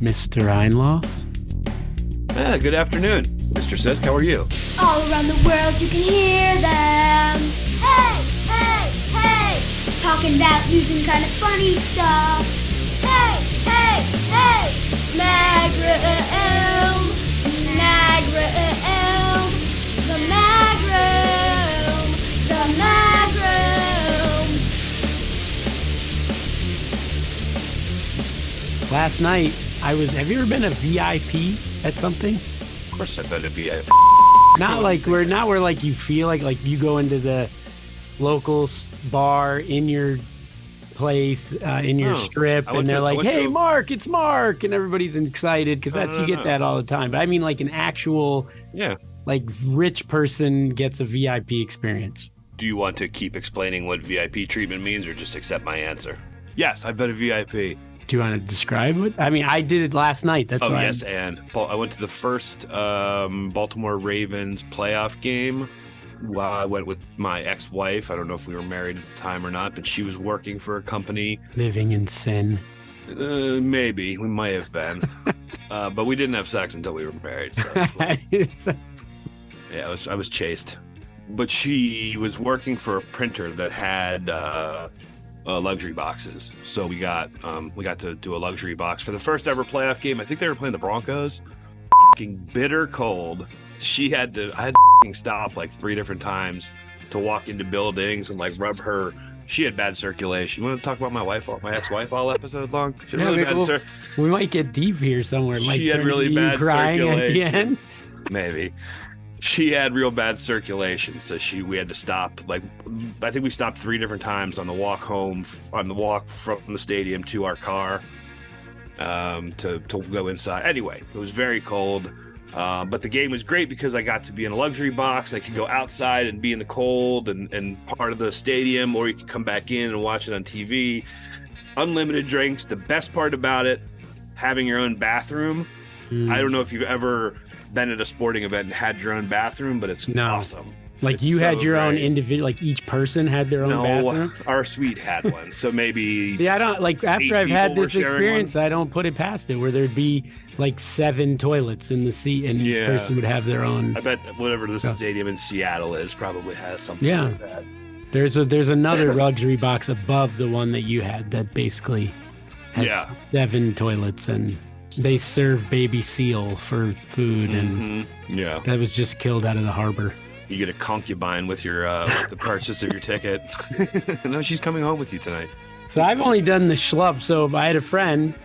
Mr. Einloth. Good afternoon, Mr. Sisk. How are you? All around the world you can hear them. Hey, hey, hey! Talking about news and kind of funny stuff. Hey, hey, hey! Mag-room, mag-room, the mag-room, the mag-room. Last night, have you ever been a VIP at something? Of course I've been a VIP. Not where like you feel like you go into the local bar in your place, in your strip, and they're like, hey, Mark, it's Mark. And everybody's excited because you get that all the time. But I mean like an actual, like rich person gets a VIP experience. Do you want to keep explaining what VIP treatment means or just accept my answer? Yes, I've been a VIP. Do you want to describe it? I mean, I did it last night. That's why. Yes, and I went to the first Baltimore Ravens playoff game. Well, I went with my ex-wife. I don't know if we were married at the time or not, but she was working for a company. Living in sin. Maybe. We might have been. But we didn't have sex until we were married. So yeah, I was chaste. But she was working for a printer that had luxury boxes. So we got to do a luxury box for the first ever playoff game. I think they were playing the Broncos. Fucking bitter cold. I had to stop like 3 different times to walk into buildings and like rub her. She had bad circulation. You want to talk about my ex-wife all episode long? She had really bad we might get deep here somewhere. She had really bad crying circulation. At the end. Maybe. She had real bad circulation, so we had to stop. Like, I think we stopped 3 different times on the walk home, on the walk from the stadium to our car, to go inside. Anyway, it was very cold, but the game was great because I got to be in a luxury box. I could go outside and be in the cold and part of the stadium, or you could come back in and watch it on TV. Unlimited drinks. The best part about it, having your own bathroom. I don't know if you've ever been at a sporting event and had your own bathroom, but it's awesome. Like it's you so had your own great. individual, like each person had their own bathroom? Our suite had one, so maybe. See, I don't, like, after I've had this experience, I don't put it past it, where there's be like 7 toilets in the seat and each person would have their own. I bet whatever the stadium in Seattle is probably has something like that. There's another luxury box above the one that you had that basically has 7 toilets, and they serve baby seal for food, and that was just killed out of the harbor. You get a concubine with your with the purchase of your ticket. No, she's coming home with you tonight. So I've only done the schlub. So I had a friend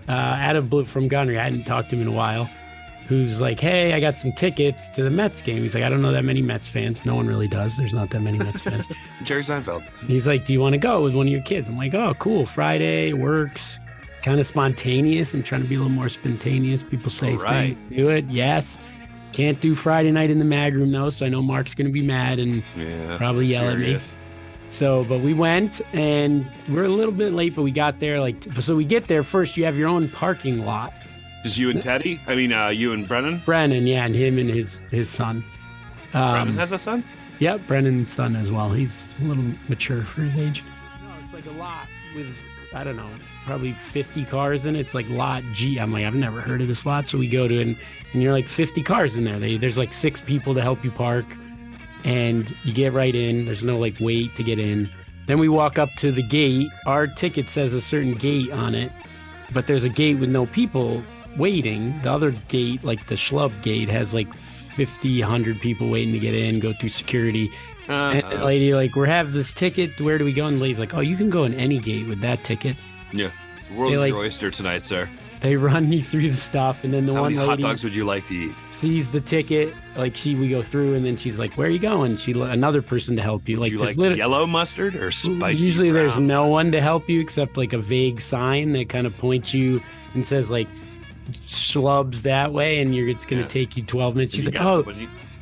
out of blue from Gunnery. I hadn't talked to him in a while. Who's like, hey, I got some tickets to the Mets game. He's like, I don't know that many Mets fans. No one really does. There's not that many Mets fans. Jerry Seinfeld. He's like, do you want to go with one of your kids? I'm like, oh, cool. Friday works. Kind of spontaneous. I'm trying to be a little more spontaneous. People say things, do it. Yes. Can't do Friday night in the mag room though, so I know Mark's going to be mad and probably yell at me. So, but we went and we're a little bit late, but we got there so we get there first. You have your own parking lot. Just you and Teddy? I mean, you and Brennan? Brennan, yeah, and him and his son. Brennan has a son? Yep, Brennan's son as well. He's a little mature for his age. No, it's like a lot with, I don't know, probably 50 cars in it. It's like lot G. I'm like, I've never heard of this lot. So we go to it, and you're like 50 cars in there. There's like 6 people to help you park, and you get right in. There's no like wait to get in. Then we walk up to the gate. Our ticket says a certain gate on it, but there's a gate with no people waiting. The other gate, like the schlub gate, has like 50, 100 people waiting to get in, go through security. And the lady, like, we have this ticket. Where do we go? And the lady's like, oh, you can go in any gate with that ticket. Yeah. World's your oyster tonight, sir. They run you through the stuff, and then the How one many lady hot dogs would you like to eat? Sees the ticket, like we go through, and then she's like, "Where are you going?" Another person to help you. Would you like yellow mustard or spicy? Usually, brown there's no one to help you except like a vague sign that kind of points you and says like "schlubs" that way, and it's going to take you 12 minutes. She's like, "Oh."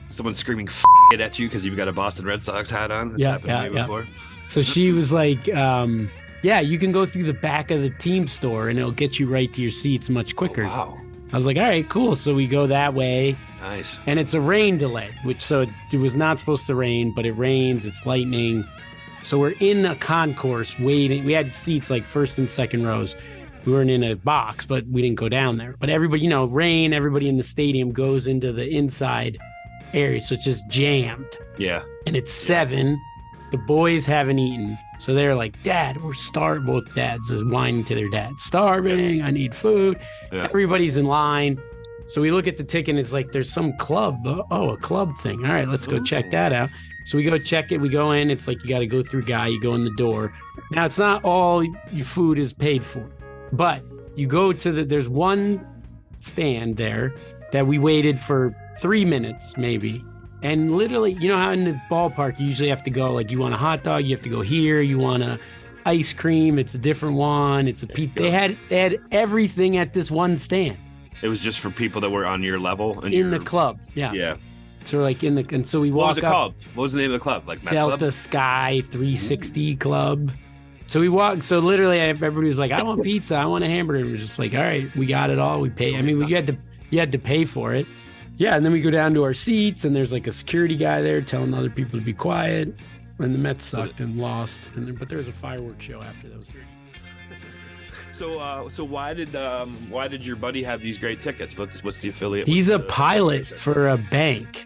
Someone screaming it at you because you've got a Boston Red Sox hat on. That's happened to me before. So she was like, yeah, you can go through the back of the team store and it'll get you right to your seats much quicker. Oh, wow. I was like, all right, cool. So we go that way. Nice. And it's a rain delay, so it was not supposed to rain, but it rains, it's lightning. So we're in the concourse waiting. We had seats like first and second rows. We weren't in a box, but we didn't go down there. But everybody, rain, everybody in the stadium goes into the inside area. So it's just jammed. Yeah. And it's 7. The boys haven't eaten. So they're like, Dad, we're starving. Both dads is whining to their dad. Starving. I need food. Yeah. Everybody's in line. So we look at the ticket and it's like, there's some club. Oh, a club thing. All right, let's go check that out. So we go check it. We go in. It's like you got to go through guy. You go in the door. Now, it's not all your food is paid for. But you go to there's one stand there that we waited for 3 minutes, maybe. And literally, how in the ballpark, you usually have to go, like, you want a hot dog, you have to go here. You want a ice cream, it's a different one. It's a pizza. They had everything at this one stand. It was just for people that were on your level? In the club, yeah. Yeah. So, and so we walk up. What was it called? What was the name of the club? Like Mets Delta Club? Sky 360 Club. So we walked. So literally, everybody was like, "I want pizza. I want a hamburger." And it was just like, "All right, we got it all. We pay." I mean, you had to pay for it. Yeah, and then we go down to our seats, and there's like a security guy there telling other people to be quiet. And the Mets sucked and lost. But there was a fireworks show after those. So why did your buddy have these great tickets? What's the affiliate? He's a pilot for a bank.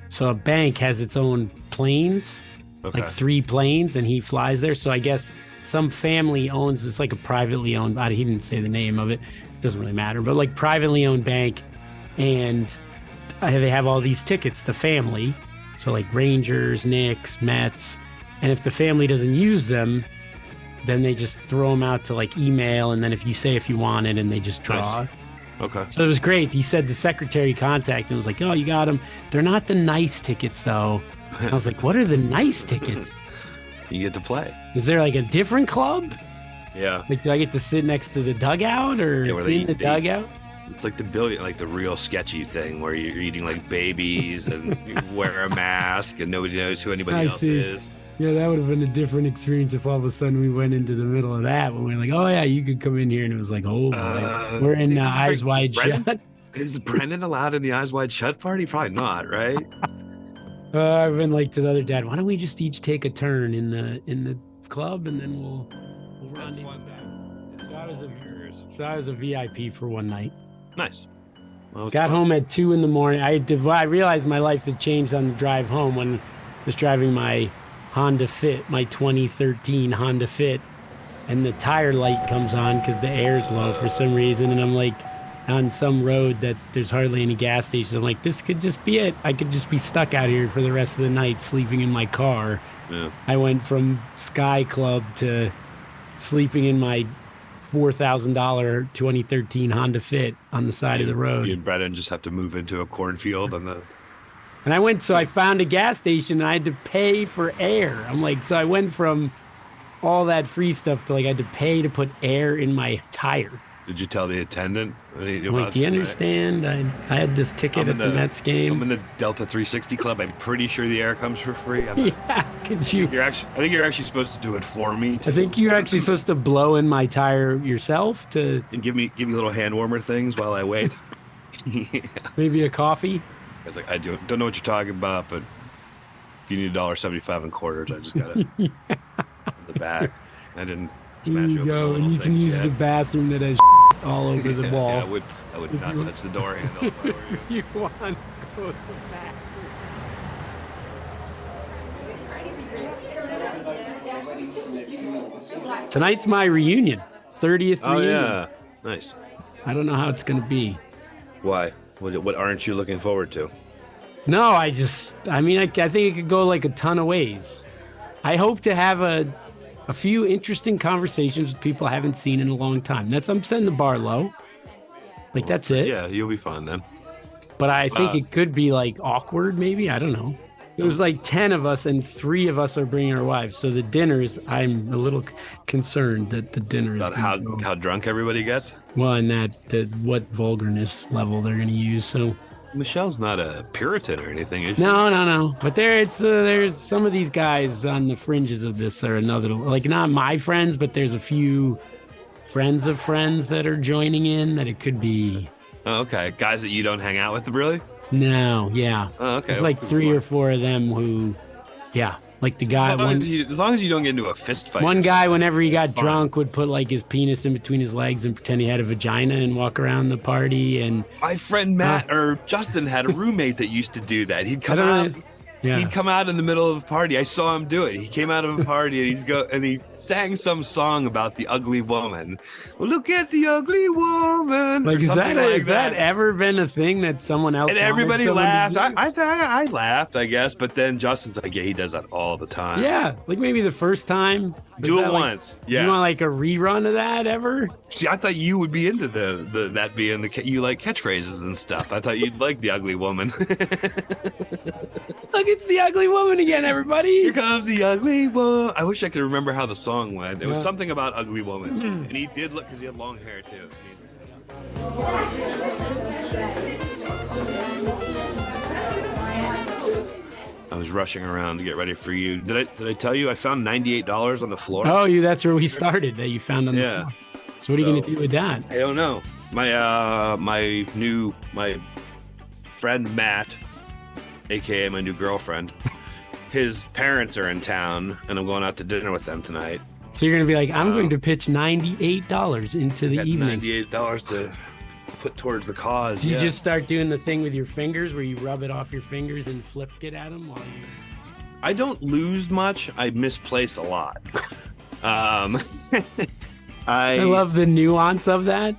So a bank has its own planes, like 3 planes, and he flies there. So I guess some family owns, it's like a privately owned, he didn't say the name of it. It doesn't really matter, but like privately owned bank. And they have all these tickets, the family. So like Rangers, Knicks, Mets. And if the family doesn't use them, then they just throw them out to like email. And then if you want it, and they just draw. Nice. Okay. So it was great. He said the secretary contacted and was like, "Oh, you got them. They're not the nice tickets though." I was like, "What are the nice tickets?" You get to play. Is there like a different club? Yeah. Like, do I get to sit next to the dugout or in the dugout? It's like the real sketchy thing where you're eating like babies and you wear a mask and nobody knows who anybody else is. Yeah, that would have been a different experience if all of a sudden we went into the middle of that when we were like, "Oh yeah, you could come in here," and it was like, "Oh boy, we're in Eyes Wide Shut." Is Brendan allowed in the Eyes Wide Shut party? Probably not, right? I've been like to the other dad, "Why don't we just each take a turn in the club and then we'll run into that." So I was a VIP for one night. Nice. Well, got home at 2 a.m. I realized my life had changed on the drive home when I was driving my Honda Fit, my 2013 Honda Fit, and the tire light comes on because the air's low for some reason, and I'm like on some road that there's hardly any gas stations. I'm like, this could just be it. I could just be stuck out here for the rest of the night sleeping in my car. Yeah. I went from Sky Club to sleeping in my $4,000 2013 Honda Fit on the side of the road. You and Brendan just have to move into a cornfield And I found a gas station and I had to pay for air. I'm like, so I went from all that free stuff to like I had to pay to put air in my tire. Did you tell the attendant? I'm like, do you understand? I had this ticket at the Mets game. I'm in the Delta 360 Club. I'm pretty sure the air comes for free. Yeah, could you? I think you're actually supposed to do it for me. I think you're actually supposed to blow in my tire yourself and give me little hand warmer things while I wait. Yeah. Maybe a coffee. I was like, I don't know what you're talking about, but if you need $1.75 in quarters, I just gotta the back. I didn't. There you go, and you can use the bathroom that has all over the wall. Yeah, I would not touch the door handle. If you want to go to the bathroom. Tonight's my reunion, 30th reunion. Oh yeah, nice. I don't know how it's going to be. Why? What aren't you looking forward to? No, I think it could go like a ton of ways. I hope to have a few interesting conversations with people I haven't seen in a long time. I'm setting the bar low. Like, that's it. Yeah, you'll be fine then. But I think it could be like awkward, maybe. I don't know. There's like 10 of us and 3 of us are bringing our wives. So the dinners, I'm a little concerned that the dinner is about how drunk everybody gets. Well, and what vulgarness level they're going to use. So Michelle's not a Puritan or anything, is she? No. But there's some of these guys on the fringes of this are another, like, not my friends, but there's a few friends of friends that are joining in that it could be. Oh, okay. Guys that you don't hang out with, really? No, yeah. Oh, okay. There's like 3 or 4 of them who, yeah. Like the guy, as long as you don't get into a fist fight. one guy, whenever he got fine. drunk, would put like his penis in between his legs and pretend he had a vagina and walk around the party. And My friend Matt or Justin had a roommate that used to do that. He'd come I out. don't yeah. He'd come out in the middle of a party. I saw him do it. He came out of a party and he sang some song about the ugly woman. Well, look at the ugly woman. Like, or is something that ever been a thing that someone else? And wanted everybody someone to laughed. do? I laughed, I guess. But then Justin's like, yeah, he does that all the time. Yeah, like maybe the first time. Do it like, once. Yeah. You want like a rerun of that ever? See, I thought you would be into that being you like catchphrases and stuff. I thought you'd like the ugly woman. Look, it's the ugly woman again, everybody. Here comes the ugly woman. I wish I could remember how the song went. It was something about ugly woman, and he did look because he had long hair too. I was rushing around to get ready for you. Did I tell you I found $98 on the floor? Oh, that's where we started. That you found on the floor. So what are you going to do with that? I don't know. My friend Matt, aka my new girlfriend, his parents are in town, and I'm going out to dinner with them tonight. So you're going to be like, I'm going to pitch $98 into the evening. $98 to put towards the cause. Do you just start doing the thing with your fingers where you rub it off your fingers and flip it at them while you... I don't lose much. I misplace a lot. I love the nuance of that.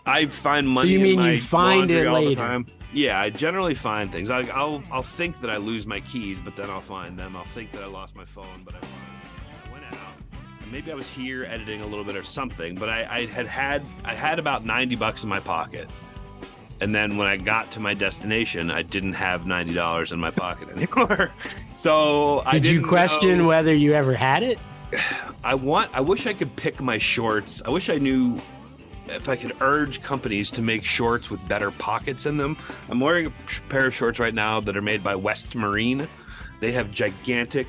I find money. So you mean in my you find it all the later? time. Yeah, I generally find things. I'll think that I lose my keys, but then I'll find them. I'll think that I lost my phone, but I went out. And maybe I was here editing a little bit or something, but I had about $90 in my pocket. And then when I got to my destination, I didn't have $90 in my pocket anymore. So I didn't you question whether you ever had it? I wish I could pick my shorts. I wish I knew if I could urge companies to make shorts with better pockets in them. I'm wearing a pair of shorts right now that are made by West Marine. They have gigantic,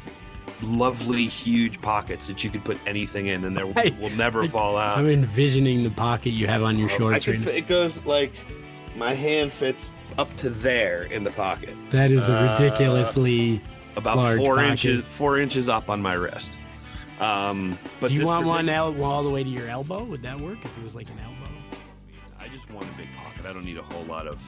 lovely, huge pockets that you could put anything in, and they will never fall out. I'm envisioning the pocket you have on your shorts right now. It goes like my hand fits up to there in the pocket. That is a ridiculously about large 4 inches up on my wrist. But do you want one all the way to your elbow? Would that work if it was like an elbow? I just want a big pocket. I don't need a whole lot of.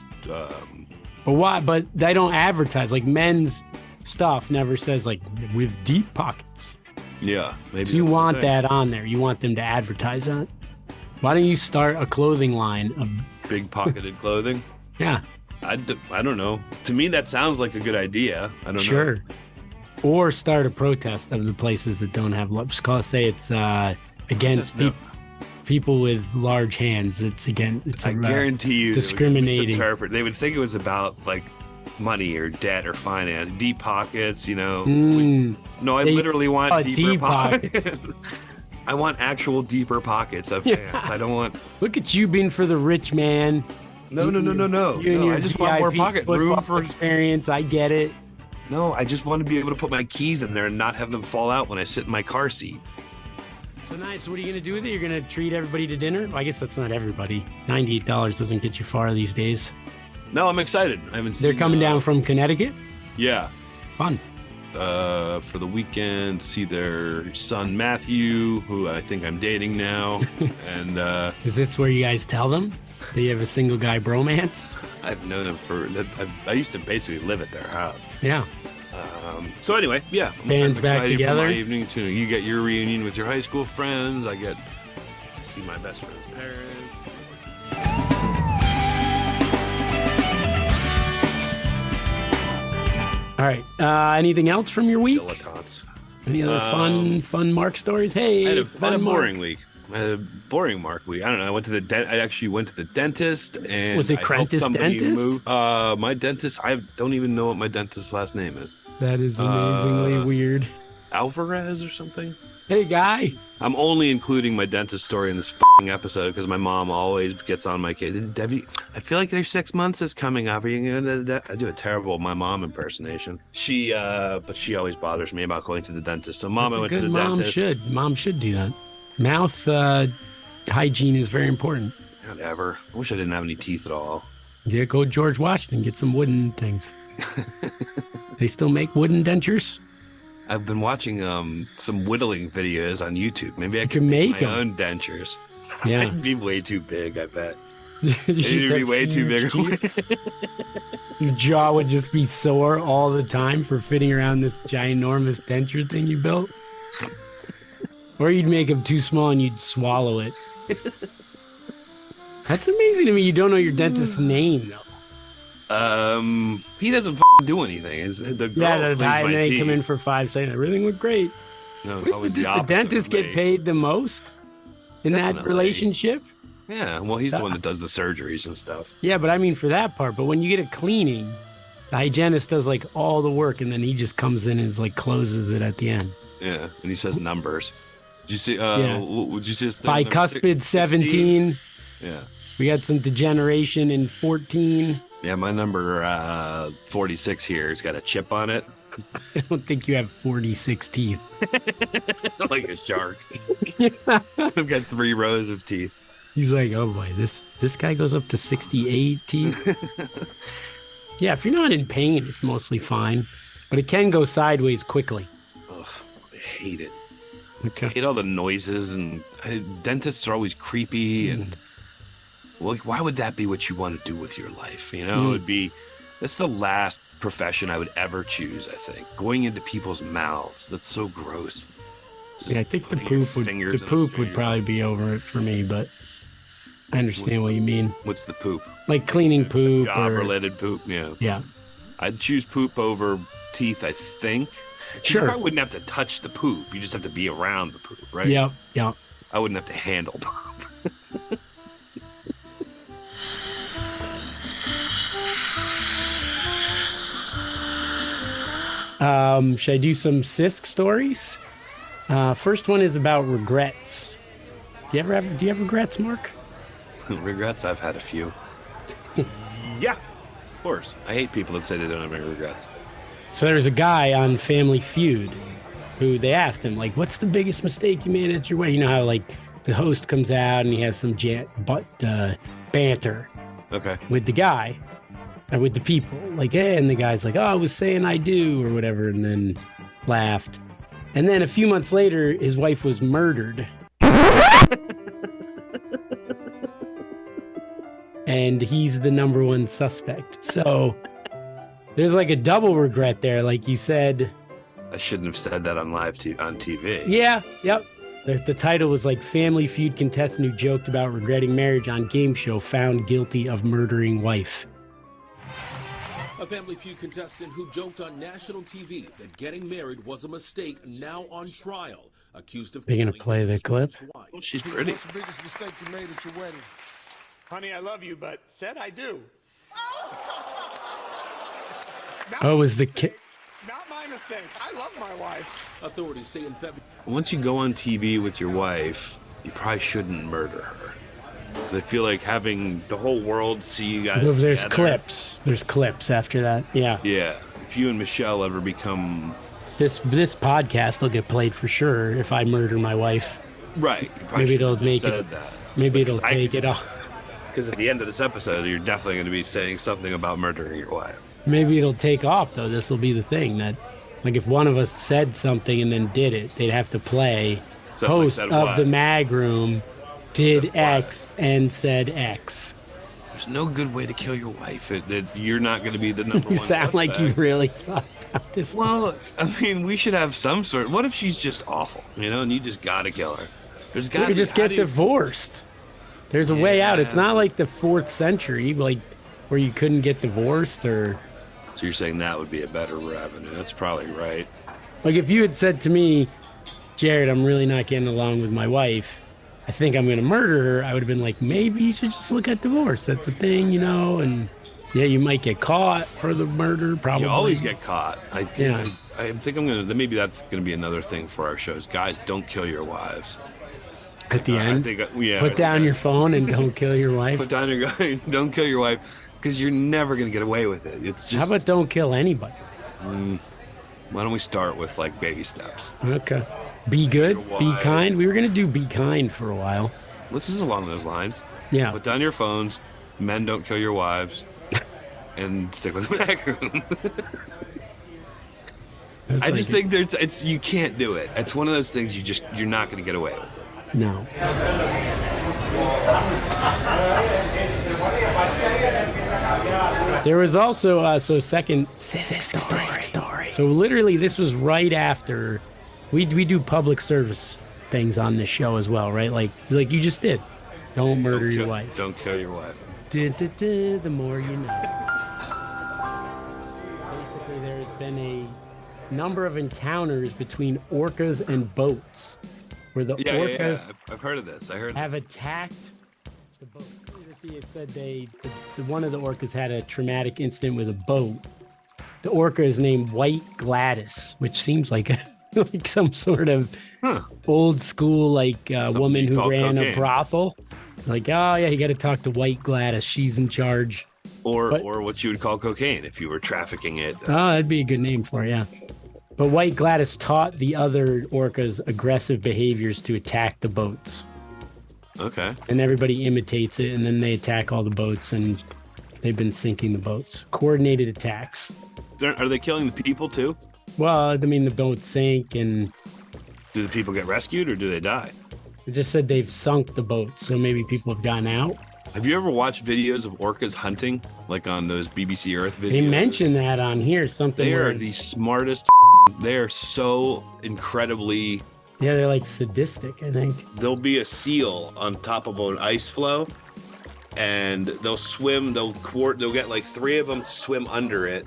But why? But they don't advertise. Like men's stuff never says like with deep pockets. Yeah, maybe. So you want that on there. You want them to advertise that. Why don't you start a clothing line of big pocketed clothing? Yeah. I don't know. To me, that sounds like a good idea. I don't know. Sure. Or start a protest of the places that don't have lips. Say it's against people with large hands. It's I guarantee you discriminating. They would think it was about like money or debt or finance, deep pockets. I literally want deeper pockets. I want actual deeper pockets of pants. I don't want. Look at you being for the rich man. No. I just want more pocket room for experience. I get it. No, I just want to be able to put my keys in there and not have them fall out when I sit in my car seat. So nice. What are you going to do with it? You're going to treat everybody to dinner? Well, I guess that's not everybody. $98 doesn't get you far these days. No, I'm excited. I haven't seen. They're coming down from Connecticut? Yeah. Fun. For the weekend to see their son Matthew, who I think I'm dating now. And is this where you guys tell them that you have a single guy bromance? I've known him I used to basically live at their house. Yeah. So anyway, yeah. Band's back together. For my evening too. You get your reunion with your high school friends. I get to see my best friend's parents. All right. Anything else from your week? Dilettantes. Any other fun Mark stories? Hey, I had a boring week. I had a boring Mark week. I don't know. I actually went to the dentist, and was it Prentice Dentist? My dentist. I don't even know what my dentist's last name is. That is amazingly weird. Alvarez or something. Hey, guy. I'm only including my dentist story in this f***ing episode because my mom always gets on my case. Debbie, I feel like their 6 months is coming up. Are you gonna? I do a terrible my mom impersonation. But she always bothers me about going to the dentist. So mom, I went to the dentist. Mom should do that. Mouth hygiene is very important. Whatever. I wish I didn't have any teeth at all. Yeah, go George Washington, get some wooden things. They still make wooden dentures? I've been watching some whittling videos on YouTube. Maybe I can can make make my 'em. own dentures. Yeah. It'd be way too big, I bet. You It'd be said way too huge big. teeth. Your jaw would just be sore all the time for fitting around this ginormous denture thing you built. Or you'd make them too small and you'd swallow it. That's amazing to me. You don't know your dentist's name, though. He doesn't do anything. It's the girl Yeah, the cleans time my they teeth. come in for 5 seconds. Everything went great. No, it's always Does the the opposite. dentist with get me. paid the most in that Definitely. relationship? Yeah, well, he's the one that does the surgeries and stuff. Yeah, but I mean for that part. But when you get a cleaning, the hygienist does like all the work, and then he just comes in and is like closes it at the end. Yeah, and he says numbers. Did you see? Yeah. Would you see his thing? Number Bicuspid 17. Yeah. We got some degeneration in 14. Yeah, my number 46 here has got a chip on it, I don't think you have 46 teeth. like a shark. I've got 3 rows of teeth. He's like, oh boy, this guy goes up to 68 teeth. Yeah, if you're not in pain, it's mostly fine, but it can go sideways quickly. Ugh, I hate it. I Okay. hate all the noises, and dentists are always creepy. And like, why would that be what you want to do with your life? You know, that's the last profession I would ever choose. I think going into people's mouths. That's so gross. Just Yeah, I think the putting your poop would fingers in a probably be over it for me, but I understand what you mean. What's the poop? Like cleaning poop or Job-related poop. Yeah. yeah. I'd choose poop over teeth, I think. Sure. You probably wouldn't have to touch the poop. You just have to be around the poop, right? Yep. Yep. I wouldn't have to handle poop. Should I do some Sisk stories? First one is about regrets. Do you have regrets, Mark? Regrets? I've had a few. Yeah, of course. I hate people that say they don't have any regrets. So there was a guy on Family Feud who they asked him, like, what's the biggest mistake you made at your wedding? You know how, like, the host comes out and he has some banter Okay. with the guy and with the people. Like, hey, and the guy's like, oh, I was saying I do or whatever, and then laughed. And then a few months later, his wife was murdered. And he's the number one suspect. So there's like a double regret there. Like you said, I shouldn't have said that on on TV. yeah, yep. The title was like Family Feud contestant who joked about regretting marriage on game show found guilty of murdering wife. A Family Feud contestant who joked on national TV that getting married was a mistake, now on trial, accused of They're gonna killing play his the clip? estranged wife. Well, she's pretty. What's the biggest mistake you made at your wedding? Honey, I love you, but said I do. Oh, it was the kid. Not my mistake. I love my wife. Authorities say in February. Once you go on TV with your wife, you probably shouldn't murder her. Because I feel like having the whole world see you guys There's together- clips. There's clips after that. Yeah. Yeah. If you and Michelle ever become... This podcast will get played for sure if I murder my wife. Right. You probably Maybe it'll shouldn't have make said it. that. Maybe Because it'll take it off. Because at the end of this episode, you're definitely going to be saying something about murdering your wife. Maybe it'll take off though. This will be the thing that, like, if one of us said something and then did it, they'd have to play. So, like, Host said of what? the mag room did Said what? X and said X. There's no good way to kill your wife. That you're not going to be the number You one sound like you suspect. really thought about this. Well, I mean, we should have some sort. What if she's just awful, and you just got to kill her? There's got to Maybe just get divorced. There's a way out. It's Yeah. not like the 4th century, like where you couldn't get divorced or. So you're saying that would be a better avenue? That's probably right. Like if you had said to me, Jarrod, I'm really not getting along with my wife. I think I'm going to murder her. I would have been like, maybe you should just look at divorce. That's a thing, and yeah, you might get caught for the murder. Probably. You always get caught. I Yeah. think I'm gonna. Maybe that's gonna be another thing for our shows. Guys, don't kill your wives. at the end. I think, yeah. Put down your phone and don't kill your wife. Put down your gun. Don't kill your wife, because you're never gonna get away with it. It's just. How about don't kill anybody? Why don't we start with like baby steps? Okay. Be good. Your Be wife. kind. We were going to do be kind for a while. This is along those lines. Yeah. Put down your phones. Men don't kill your wives. And stick with the back room. I just think you can't do it. It's one of those things you're not going to get away with. No. There was also second story. So literally, this was right after we do public service things on this show as well, right? Like you just did. Don't murder your wife. Don't kill your wife. The more you know. Basically, there's been a number of encounters between orcas and boats, where the orcas I've heard of this. have attacked the boat. It said one of the orcas had a traumatic incident with a boat. The orca is named White Gladys, which seems like like some sort of old school woman who ran a brothel. Like, oh yeah, you got to talk to White Gladys. She's in charge. Or what you would call cocaine if you were trafficking it. Oh, that'd be a good name for it, yeah. But White Gladys taught the other orcas aggressive behaviors to attack the boats. Okay. And everybody imitates it, and then they attack all the boats, and they've been sinking the boats. Coordinated attacks. Are they killing the people too? Well, I mean, the boats sink, and... Do the people get rescued, or do they die? It just said they've sunk the boats, so maybe people have gotten out. Have you ever watched videos of orcas hunting, like on those BBC Earth videos? They mentioned that on here, something. They are the smartest. They are so incredibly... Yeah, they're like sadistic, I think. There'll be a seal on top of an ice floe, and they'll swim. They'll get like 3 of them to swim under it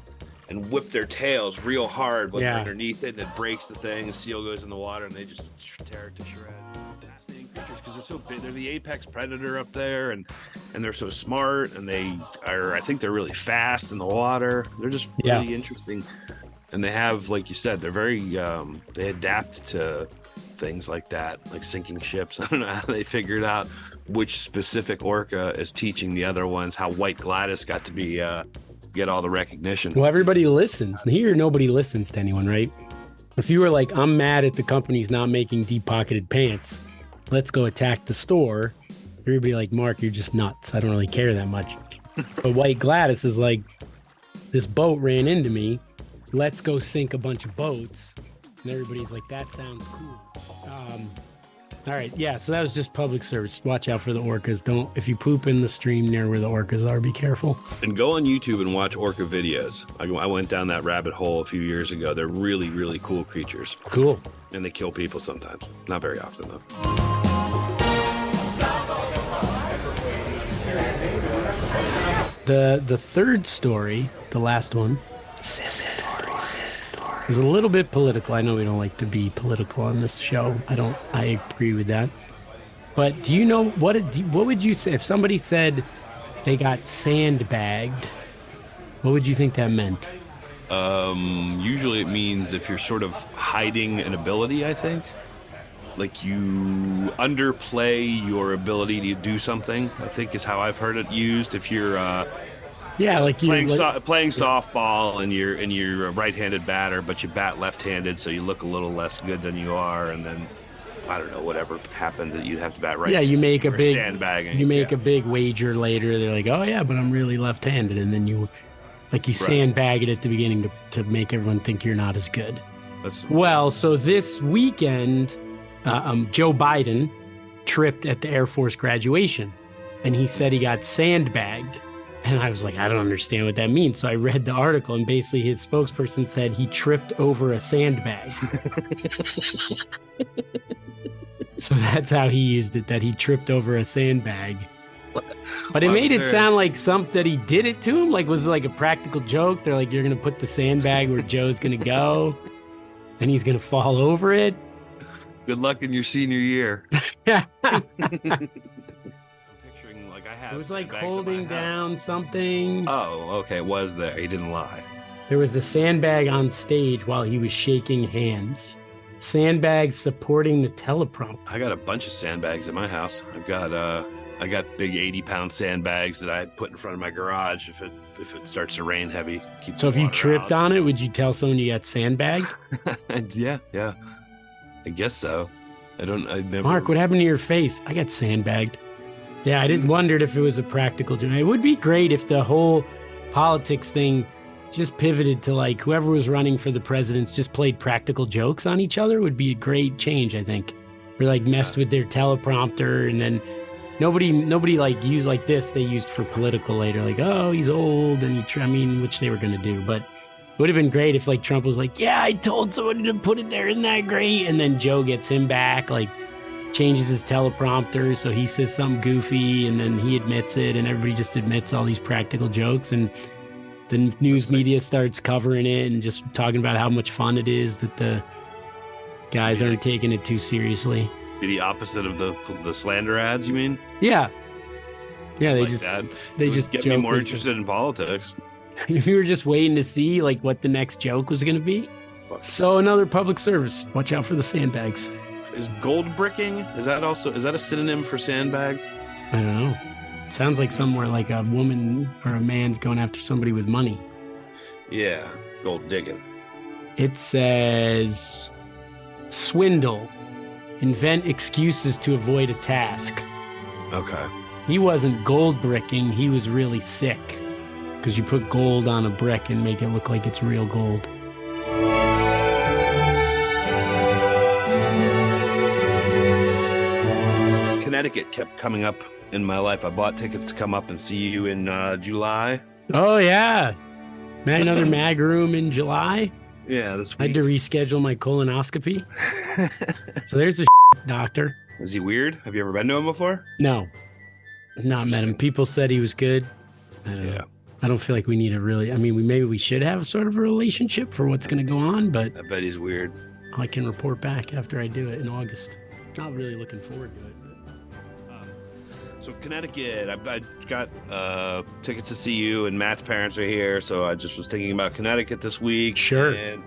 and whip their tails real hard when they're underneath it, and it breaks the thing. The seal goes in the water, and they just tear it to shreds. Fascinating creatures because they're so big. They're the apex predator up there, and they're so smart, and I think they're really fast in the water. They're just really interesting, and they have, like you said, they're very. They adapt to things like that, like sinking ships. I don't know how they figured out which specific orca is teaching the other ones how White Gladys got to be get all the recognition. Well, everybody listens. Here, nobody listens to anyone, right? If you were like, I'm mad at the company's not making deep-pocketed pants, let's go attack the store, everybody like, Mark, you're just nuts. I don't really care that much. But White Gladys is like, this boat ran into me. Let's go sink a bunch of boats. And everybody's like, that sounds cool. All right, yeah, so that was just public service. Watch out for the orcas. If you poop in the stream near where the orcas are, be careful. And go on YouTube and watch orca videos. I went down that rabbit hole a few years ago. They're really, really cool creatures. Cool. And they kill people sometimes. Not very often, though. The third story, the last one, is a little bit political. I know we don't like to be political on this show. I agree with that. But do you know what would you say if somebody said they got sandbagged? What would you think that meant? Usually it means if you're sort of hiding an ability, I think. Like you underplay your ability to do something, I think is how I've heard it used. If you're playing softball and you're a right-handed batter, but you bat left-handed, so you look a little less good than you are, and then I don't know, whatever happened that you'd have to bat right. Yeah, you make a big sandbagging. You make a big wager later. They're like, oh yeah, but I'm really left-handed, and then you sandbag it at the beginning to make everyone think you're not as good. So this weekend, Joe Biden tripped at the Air Force graduation, and he said he got sandbagged. And I was like, I don't understand what that means. So I read the article, and basically his spokesperson said he tripped over a sandbag. So that's how he used it, that he tripped over a sandbag. But it made it sound like that he did it to him. Like, was it like a practical joke? They're like, you're going to put the sandbag where Joe's going to go, and he's going to fall over it. Good luck in your senior year. It was like holding down something. Oh, okay. It was there. He didn't lie. There was a sandbag on stage while he was shaking hands. Sandbags supporting the teleprompter. I got a bunch of sandbags in my house. I got big 80-pound sandbags that I put in front of my garage if it starts to rain heavy. So if you tripped on it, would you tell someone you got sandbagged? Yeah. I guess so. I never... Mark, what happened to your face? I got sandbagged. Yeah, I just wondered if it was a practical joke. It would be great if the whole politics thing just pivoted to like whoever was running for the presidents just played practical jokes on each other would be a great change, I think. Or like messed with their teleprompter, and then nobody like used like this. They used for political later, like, oh, he's old, and which they were going to do. But it would have been great if like Trump was like, yeah, I told somebody to put it there. Isn't that great? And then Joe gets him back, like changes his teleprompter. So he says something goofy, and then he admits it, and everybody just admits all these practical jokes. And the news media starts covering it and just talking about how much fun it is that the guys aren't taking it too seriously. Be the opposite of the slander ads, you mean? Yeah. Yeah, like they just get me more interested in politics. If you were just waiting to see like what the next joke was going to be. So another public service. Watch out for the sandbags. Is gold bricking? Is that a synonym for sandbag? I don't know. Sounds like somewhere like a woman or a man's going after somebody with money. Yeah, gold digging. It says swindle. Invent excuses to avoid a task. Okay. He wasn't gold bricking. He was really sick. Because you put gold on a brick and make it look like it's real gold. Connecticut kept coming up in my life. I bought tickets to come up and see you in July. Oh, yeah. Another mag room in July. Yeah, this week. I had to reschedule my colonoscopy. So there's a doctor. Is he weird? Have you ever been to him before? No. Not met him. People said he was good. I don't know. I don't feel like we need to really, maybe we should have sort of a relationship for what's going to go on, but I bet he's weird. I can report back after I do it in August. Not really looking forward to it. So Connecticut, I got tickets to see you, and Matt's parents are here, so I just was thinking about Connecticut this week. Sure. And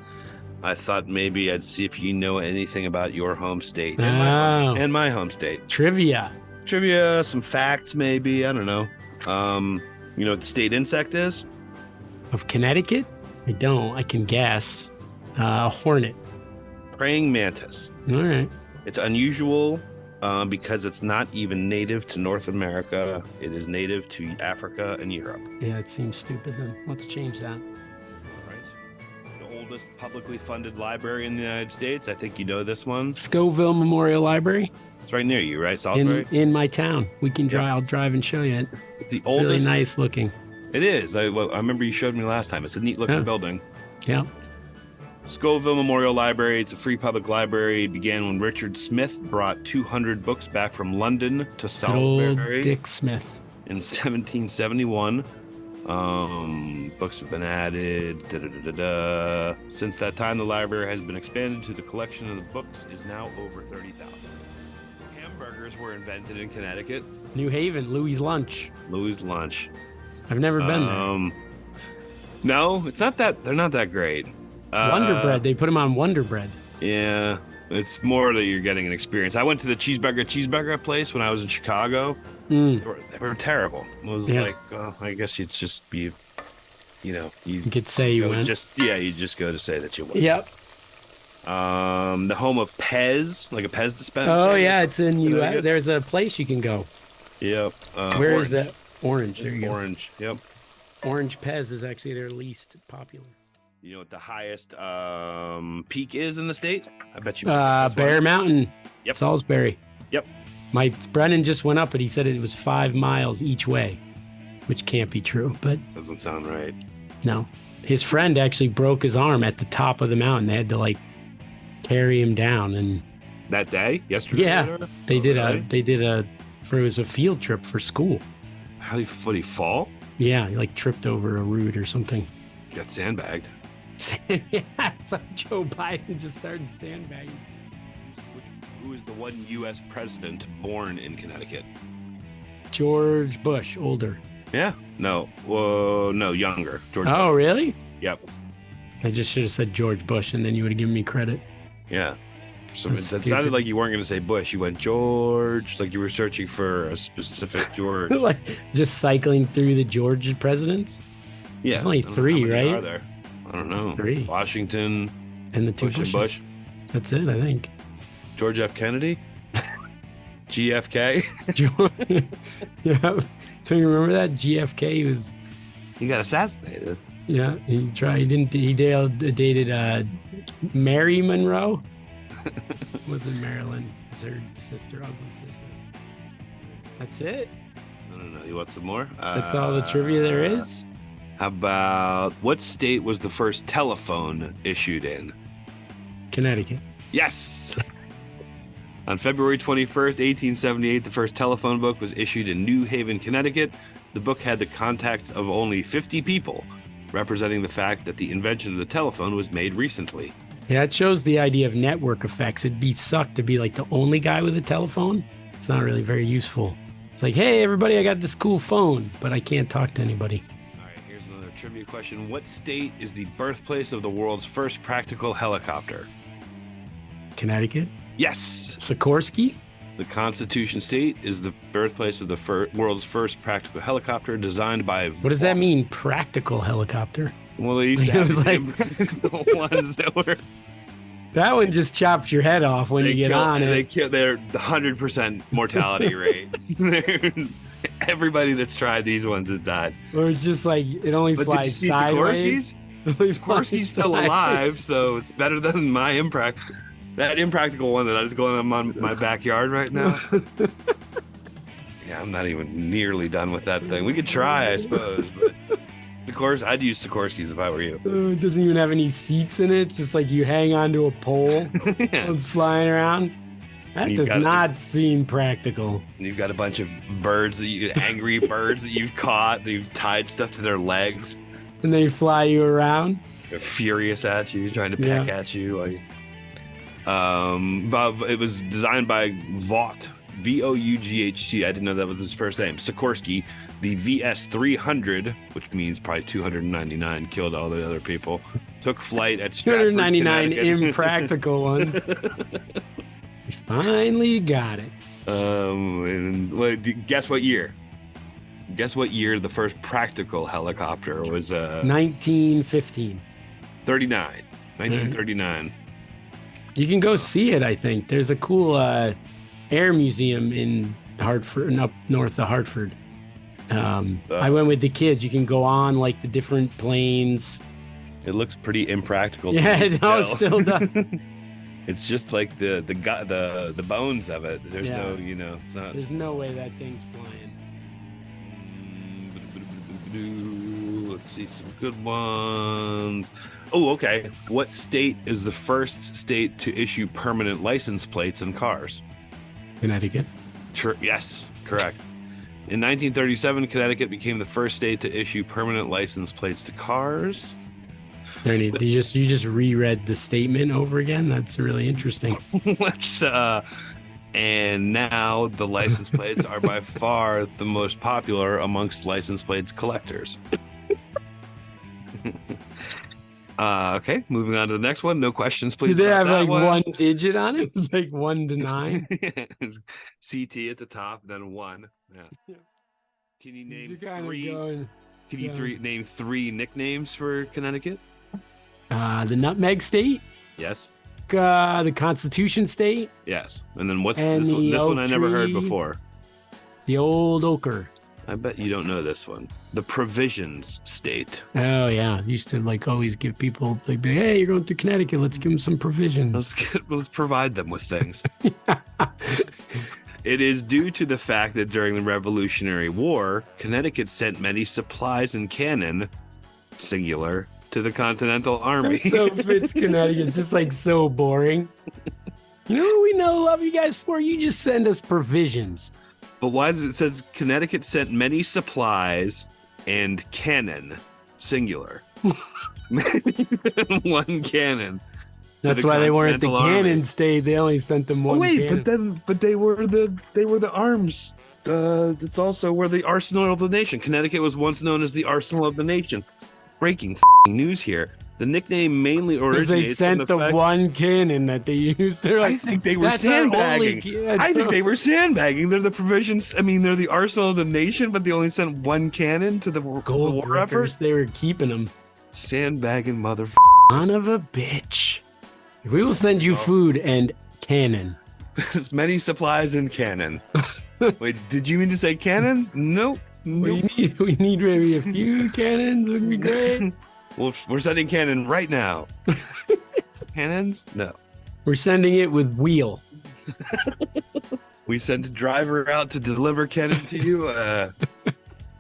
I thought maybe I'd see if you know anything about your home state and my home state. Trivia, some facts maybe. I don't know. You know what the state insect is? Of Connecticut? I don't. I can guess. Hornet. Praying mantis. All right. It's unusual because it's not even native to North America. It is native to Africa and Europe. Yeah, it seems stupid then. Let's change that. Right. The oldest publicly funded library in the United States. I think you know this one. Scoville Memorial Library. It's right near you, right? Salisbury? In my town. We can drive. I'll drive and show you it. The it's oldest. Really nice looking. It is. I remember you showed me last time. It's a neat looking building. Yeah. Scoville Memorial Library. It's a free public library. It began when Richard Smith brought 200 books back from London to Salisbury. Old Dick Smith. In 1771. Books have been added. Since that time, the library has been expanded to the collection of the books is now over 30,000. Hamburgers were invented in Connecticut. New Haven, Louis' Lunch. Louis' Lunch. I've never been there. No, it's not that. They're not that great. Wonder Bread. They put them on Wonder Bread. Yeah, it's more that you're getting an experience. I went to the cheeseburger place when I was in Chicago. They were terrible. It was like, I guess you'd just be, you could say you went. You just go to say that you went. Yep. The home of Pez, like a Pez dispenser. Oh yeah, it's in U.S. There's a place you can go. Yep. Where is that? Orange. There you go. Orange. Yep. Orange Pez is actually their know popular. You know what the highest peak is in the state? I bet you. Bear Mountain. Yep. Salisbury. Yep. Brennan just went up, but he said it was 5 miles each way, which can't be true. But doesn't sound right. No, his friend actually broke his arm at the top of the mountain. They had to carry him down, and that day, yesterday. Yeah, they did it was a field trip for school. How did he fall? Yeah, he tripped over a root or something. Got sandbagged. Yeah, it's like Joe Biden just started sandbagging. Who is the one U.S. president born in Connecticut? George Bush, older. Yeah. No. Whoa. No, younger. George. Oh, Bush. really? Yep. I just should have said George Bush, and then you would have given me credit. Yeah. So it sounded like you weren't going to say Bush. You went George, like you were searching for a specific George. Just cycling through the George presidents? Yeah. There's only 3, right? Are there? I don't know. There's 3. Washington. And the 2 Bushes. Bush. That's it, I think. George F. Kennedy? GFK? Yeah. So you remember that? GFK was... He got assassinated. Yeah, he tried. He dated Mary Monroe. Wasn't Marilyn? It's her sister, ugly sister. That's it. I don't know. You want some more? That's all the trivia there is. How about what state was the first telephone issued in? Connecticut. Yes. On February 21st, 1878, the first telephone book was issued in New Haven, Connecticut. The book had the contacts of only 50 people, representing the fact that the invention of the telephone was made recently. Yeah, it shows the idea of network effects. It'd be suck to be like the only guy with a telephone. It's not really very useful. It's like, hey, everybody, I got this cool phone, but I can't talk to anybody. All right, here's another trivia question. What state is the birthplace of the world's first practical helicopter? Connecticut? Yes. Sikorsky? The Constitution State is the birthplace of the world's first practical helicopter designed by What does that mean, practical helicopter? Well, they used to It have was like- the ones that were... That one just chops your head off when you get on They it. kill. They're the 100% mortality rate. Everybody that's tried these ones has died. Or it's just like, it only But did you flies see sideways. Sikorsky's? It only flies Sikorsky's still sideways. alive, so it's better than my that impractical one that I was going on my backyard right now. Yeah, I'm not even nearly done with that thing. We could try, I suppose, but I'd use Sikorsky's if I were you. It doesn't even have any seats in it. Just like you hang onto a pole. Yeah. It's flying around. That You've does got- not seem practical. And you've got a bunch of birds angry birds that you've caught. And you've tied stuff to their legs. And they fly you around. They're furious at you, trying to peck at you. But it was designed by Vought, Voughc. I didn't know that was his first name. Sikorsky. The VS-300, which means probably 299, killed all the other people. Took flight at Stratford, 299 Connecticut. impractical ones. We finally got it. Guess what year? Guess what year the first practical helicopter was? 1915. 1939. You can go see it, I think. There's a cool air museum in Hartford, up north of Hartford. I went with the kids. You can go on like the different planes. It looks pretty impractical. to Yeah, me it still does. It's just like the bones of it. There's Yeah. no, it's not. There's no way that thing's flying. Let's see some good ones. Oh, okay. What state is the first state to issue permanent license plates in cars? Connecticut. Yes, correct. In 1937, Connecticut became the first state to issue permanent license plates to cars. You just reread the statement over again. That's really interesting. And now the license plates are by far the most popular amongst license plates collectors. Okay, moving on to the next one. No questions, please. Did they about have that like one digit on it? It was like 1 to 9. CT at the top, then 1. Yeah. Can you name You're kinda three? going, Can you name 3 nicknames for Connecticut? the Nutmeg State, Yes. the Constitution State, Yes. And then what's And this one? the This one I oak never heard tree. before. the Old Ochre. I bet you don't know this one. The Provisions State. Oh yeah, used to like always give people like, hey, you're going to Connecticut, let's give them some provisions. Let's provide them with things. It is due to the fact that during the Revolutionary War, Connecticut sent many supplies and cannon, singular, to the Continental Army. That so fits Connecticut, just like so boring. You know what we love you guys for? You just send us provisions. But why does it says Connecticut sent many supplies and cannon, singular? One cannon. to That's the why they weren't the Continental Army. cannon state. They only sent them one. Oh, wait, cannon. but they were the arms. That's also where the arsenal of the nation. Connecticut was once known as the arsenal of the nation. Breaking news here. The nickname mainly Because originates they sent from the fact- one cannon that they used. They're like, I think they were "That's our only sandbagging. ca- I think they were sandbagging. They're the provisions. I mean, they're the arsenal of the nation, but they only sent one cannon to the gold war effort. brickers. They were keeping them. Sandbagging mother. Son of a bitch. We will send you food and cannon. As many supplies and cannon. Wait, did you mean to say cannons? Nope. Nope. We need maybe a few cannons would be great. Well, we're sending cannon right now. Cannons? No. We're sending it with wheel. We sent a driver out to deliver cannon to you.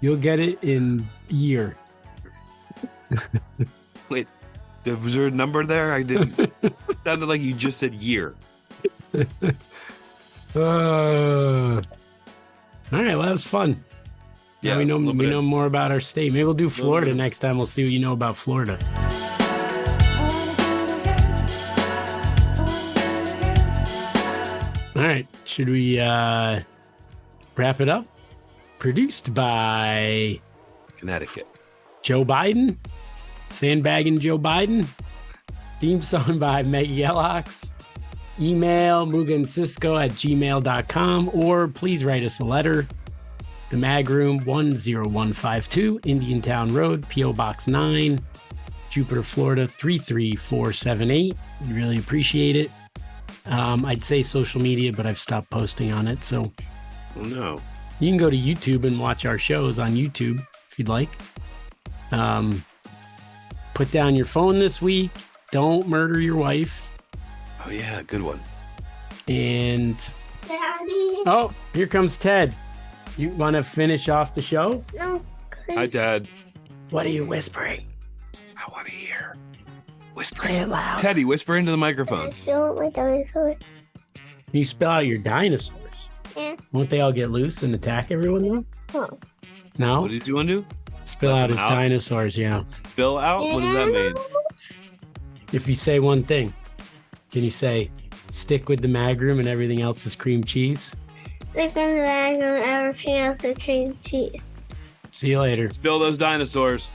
You'll get it in year. Wait, was there a number there? I didn't. Sounded like you just said year. All right, well, that was fun. Yeah, Now we know more about our state. Maybe we'll do Florida next time. We'll see what you know about Florida. All right, should we wrap it up? Produced by Connecticut. Joe Biden, Sandbagged Joe Biden. Theme song by Maggie Ellox. Email mugaandcisco@gmail.com, or please write us a letter. The Mag Room, 10152 Indiantown Road, P.O. Box 9, Jupiter, Florida, 33478. We really appreciate it. I'd say social media, but I've stopped posting on it. So No. you can go to YouTube and watch our shows on YouTube if you'd like. Put down your phone this week. Don't murder your wife. Oh, yeah, good one. And, Daddy. oh, here comes Ted. You want to finish off the show? No. Hi, Dad. What are you whispering? I want to hear. Whisper. Say it loud. Teddy, whisper into the microphone. I feel like my dinosaurs. You spell out your dinosaurs. Yeah. Won't they all get loose and attack everyone though? Oh. No? What did you want to do? Spill Let out them his out? dinosaurs, yeah. Spill out? What does that mean? If you say one thing, can you say, stick with the mag room and everything else is cream cheese? Stick in the bag and everything else is cream cheese. See you later. Spill those dinosaurs.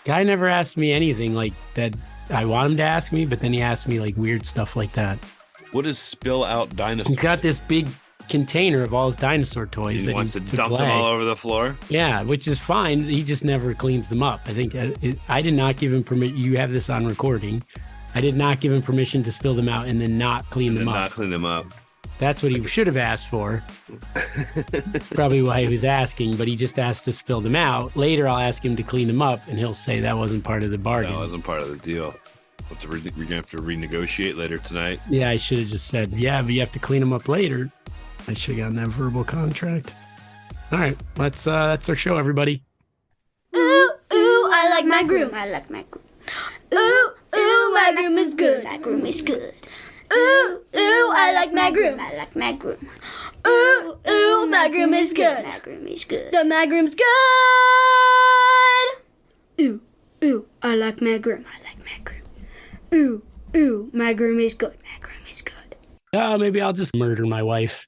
Guy never asked me anything like that I want him to ask me, but then he asked me like weird stuff like that. What is spill out dinosaurs? He's got this big container of all his dinosaur toys He that wants to took dump them away. all over the floor. Yeah, which is fine. He just never cleans them up. I think I did not give him permission. You have this on recording. I did not give him permission to spill them out and then not clean them And up. not clean them up. That's what he should have asked for. That's probably why he was asking, but he just asked to spill them out. Later, I'll ask him to clean them up, and he'll say that wasn't part of the bargain. That wasn't part of the deal. We're going to have to renegotiate later tonight. Yeah, I should have just said, yeah, but you have to clean them up later. I should have gotten that verbal contract. All right, that's our show, everybody. Ooh, ooh, I like my groom. I like my groom. Ooh, ooh, my groom is good. My groom is good. Ooh, ooh, I like my groom. I like my groom. Ooh, ooh, my groom is good. My groom is good. The my groom's good. Ooh, ooh, I like my groom. I like my groom. Ooh, ooh, my groom is good. My groom is good. Maybe I'll just murder my wife.